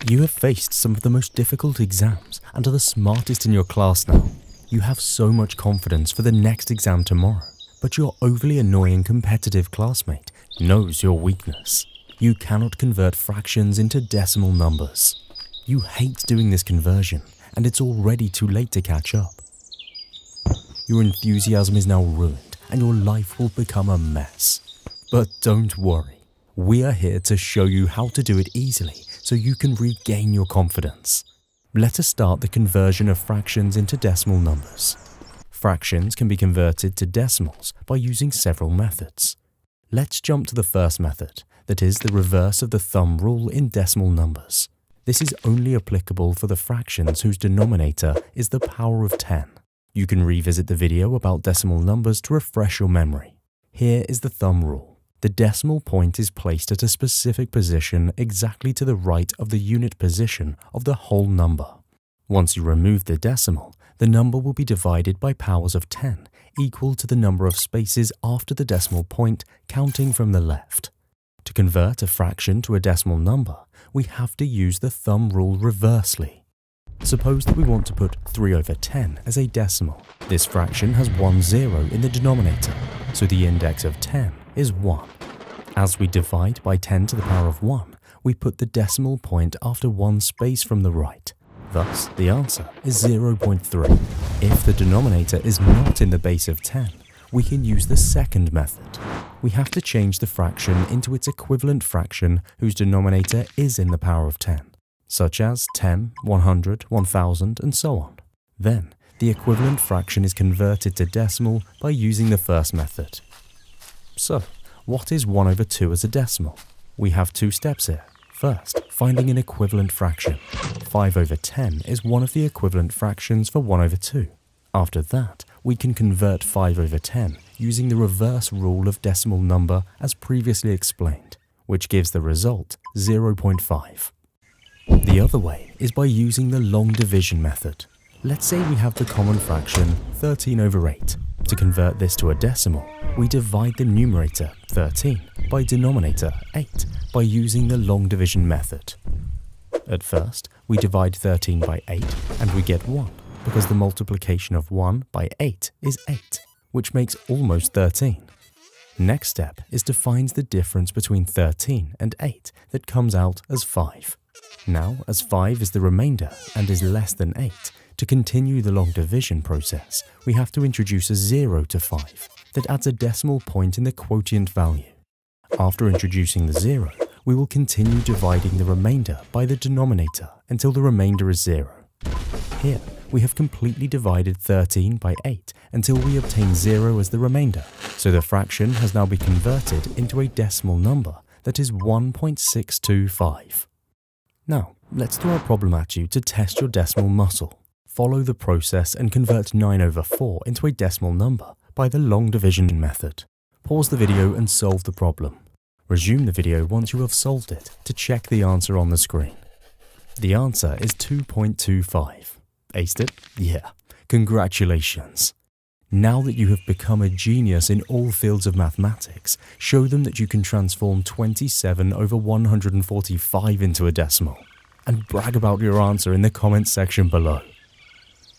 You have faced some of the most difficult exams and are the smartest in your class now. You have so much confidence for the next exam tomorrow, but your overly annoying competitive classmate knows your weakness. You cannot convert fractions into decimal numbers. You hate doing this conversion, and it's already too late to catch up. Your enthusiasm is now ruined, and your life will become a mess. But don't worry. We are here to show you how to do it easily so you can regain your confidence. Let us start the conversion of fractions into decimal numbers. Fractions can be converted to decimals by using several methods. Let's jump to the first method, that is the reverse of the thumb rule in decimal numbers. This is only applicable for the fractions whose denominator is the power of 10. You can revisit the video about decimal numbers to refresh your memory. Here is the thumb rule. The decimal point is placed at a specific position exactly to the right of the unit position of the whole number. Once you remove the decimal, the number will be divided by powers of 10, equal to the number of spaces after the decimal point, counting from the left. To convert a fraction to a decimal number, we have to use the thumb rule reversely. Suppose that we want to put 3/10 as a decimal. This fraction has one zero in the denominator, so the index of 10 is 1. As we divide by 10 to the power of 1, we put the decimal point after one space from the right. Thus, the answer is 0.3. If the denominator is not in the base of 10, we can use the second method. We have to change the fraction into its equivalent fraction whose denominator is in the power of 10, such as 10, 100, 1000, and so on. Then, the equivalent fraction is converted to decimal by using the first method. So, what is 1/2 as a decimal? We have two steps here. First, finding an equivalent fraction. 5/10 is one of the equivalent fractions for 1/2. After that, we can convert 5/10 using the reverse rule of decimal number as previously explained, which gives the result 0.5. The other way is by using the long division method. Let's say we have the common fraction 13/8. To convert this to a decimal, we divide the numerator 13 by denominator 8 by using the long division method. At first, we divide 13 by 8 and we get 1, because the multiplication of 1 by 8 is 8, which makes almost 13. Next step is to find the difference between 13 and 8 that comes out as 5. Now, as 5 is the remainder and is less than 8, to continue the long division process, we have to introduce a 0 to 5 that adds a decimal point in the quotient value. After introducing the 0, we will continue dividing the remainder by the denominator until the remainder is 0. Here, we have completely divided 13 by 8 until we obtain 0 as the remainder, so the fraction has now been converted into a decimal number that is 1.625. Now, let's throw a problem at you to test your decimal muscle. Follow the process and convert 9/4 into a decimal number by the long division method. Pause the video and solve the problem. Resume the video once you have solved it to check the answer on the screen. The answer is 2.25. Aced it? Yeah. Congratulations. Now that you have become a genius in all fields of mathematics, show them that you can transform 27/145 into a decimal. And brag about your answer in the comments section below.